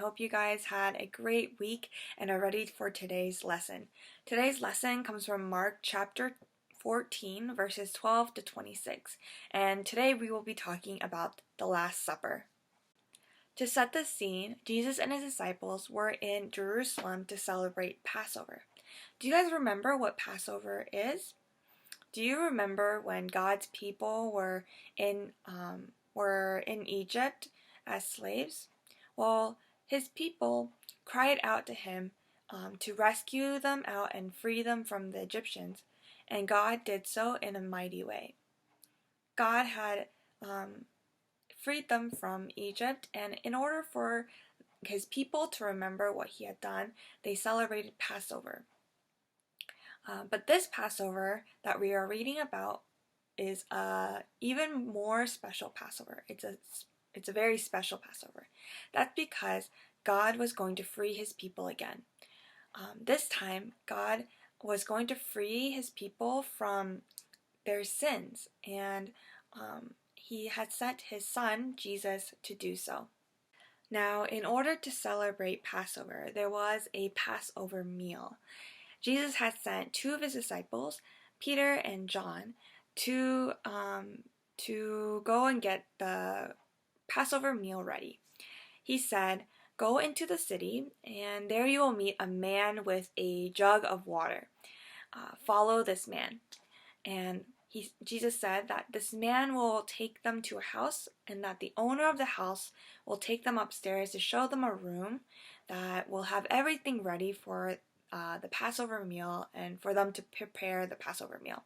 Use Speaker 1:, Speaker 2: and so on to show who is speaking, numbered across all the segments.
Speaker 1: hope you guys had a great week and are ready for today's lesson. Today's lesson comes from Mark chapter 14, verses 12 to 26, and today we will be talking about the Last Supper. To set the scene, Jesus and his disciples were in Jerusalem to celebrate Passover. Do you guys remember what Passover is? Do you remember when God's people were in Egypt as slaves? Well, his people cried out to him to rescue them out and free them from the Egyptians, and God did so in a mighty way. God had freed them from Egypt, and in order for his people to remember what he had done, they celebrated Passover. But this Passover that we are reading about is a even more special Passover. It's a very special Passover. That's because God was going to free his people again. This time, God was going to free his people from their sins, and he had sent his son, Jesus, to do so. Now, in order to celebrate Passover, there was a Passover meal. Jesus had sent two of his disciples, Peter and John, to go and get the Passover meal ready. He said, "Go into the city, and there you will meet a man with a jug of water. Follow this man." And Jesus said that this man will take them to a house, and that the owner of the house will take them upstairs to show them a room that will have everything ready for the Passover meal and for them to prepare the Passover meal.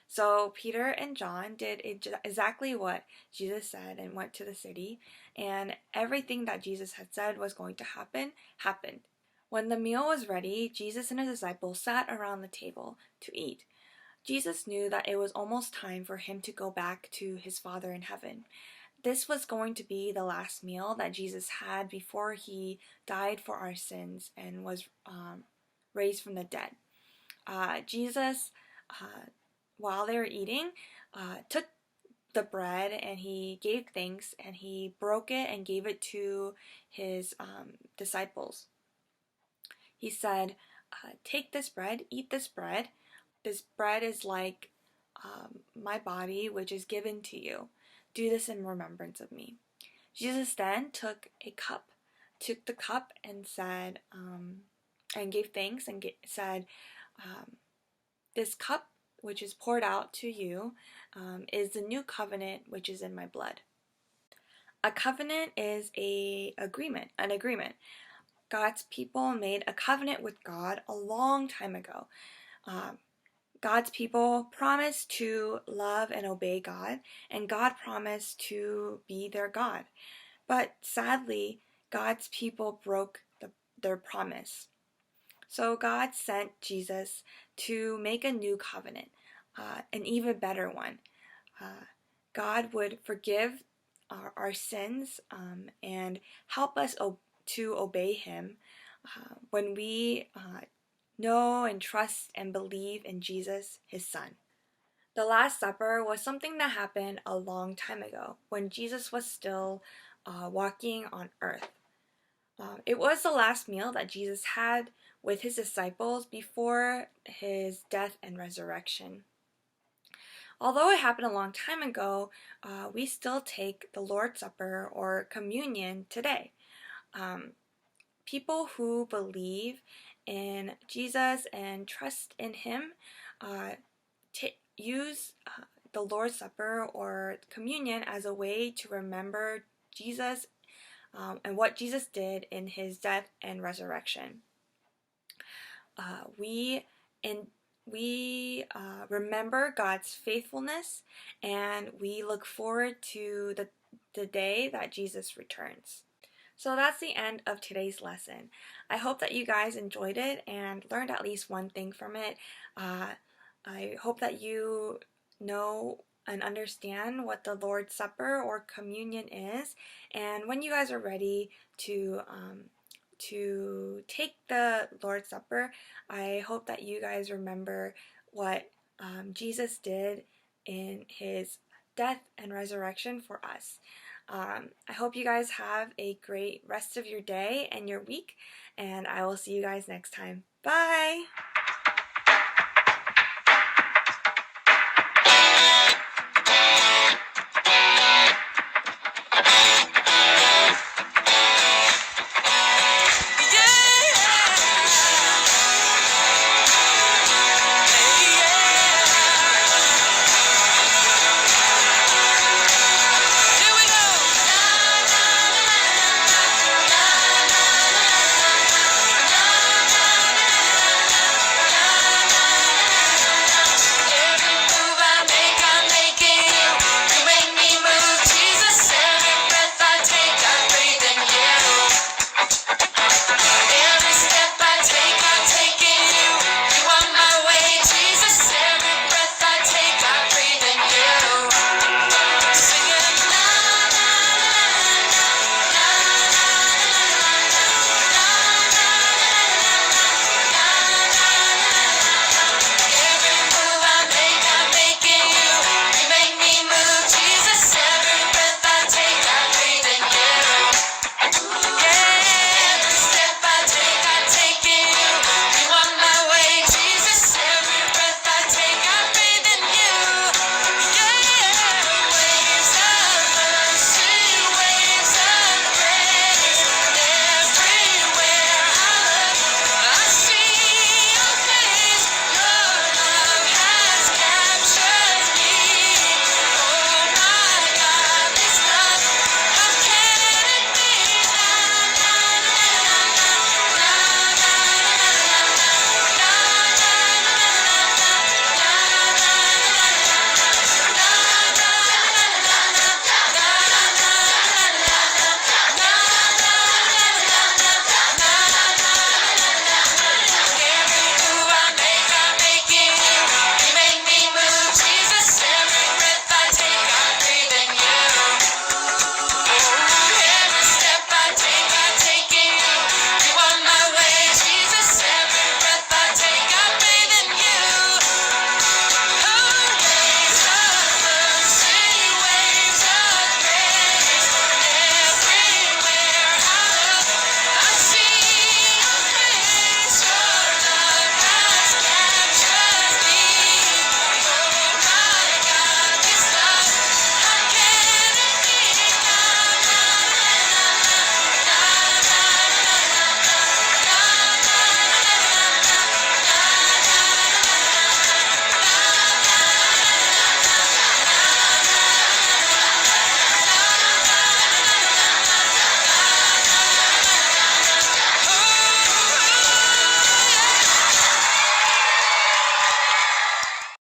Speaker 1: So Peter and John did exactly what Jesus said and went to the city, and everything that Jesus had said was going to happen, happened. When the meal was ready, Jesus and his disciples sat around the table to eat. Jesus knew that it was almost time for him to go back to his Father in heaven. This was going to be the last meal that Jesus had before he died for our sins and was raised from the dead. Jesus, while they were eating, took the bread and he gave thanks, and he broke it and gave it to his disciples. He said, "Take this bread, eat this bread. This bread is like my body, which is given to you. Do this in remembrance of me." Jesus then took the cup and said, and gave thanks and said, "This cup, which is poured out to you, is the new covenant which is in my blood." A covenant is an agreement. God's people made a covenant with God a long time ago. God's people promised to love and obey God, and God promised to be their God. But sadly, God's people broke their promise. So God sent Jesus to make a new covenant, an even better one. God would forgive our sins and help us to obey him when we know and trust and believe in Jesus, his son. The Last Supper was something that happened a long time ago when Jesus was still walking on earth. It was the last meal that Jesus had with his disciples before his death and resurrection. Although it happened a long time ago, we still take the Lord's Supper or communion today. People who believe in Jesus and trust in him use the Lord's Supper or communion as a way to remember Jesus and what Jesus did in his death and resurrection. We remember God's faithfulness, and we look forward to the day that Jesus returns. So that's the end of today's lesson. I hope that you guys enjoyed it and learned at least one thing from it. I hope that you know and understand what the Lord's Supper or communion is, and when you guys are ready to take the Lord's Supper, I hope that you guys remember what Jesus did in his death and resurrection for us. I hope you guys have a great rest of your day and your week, and I will see you guys next time. Bye!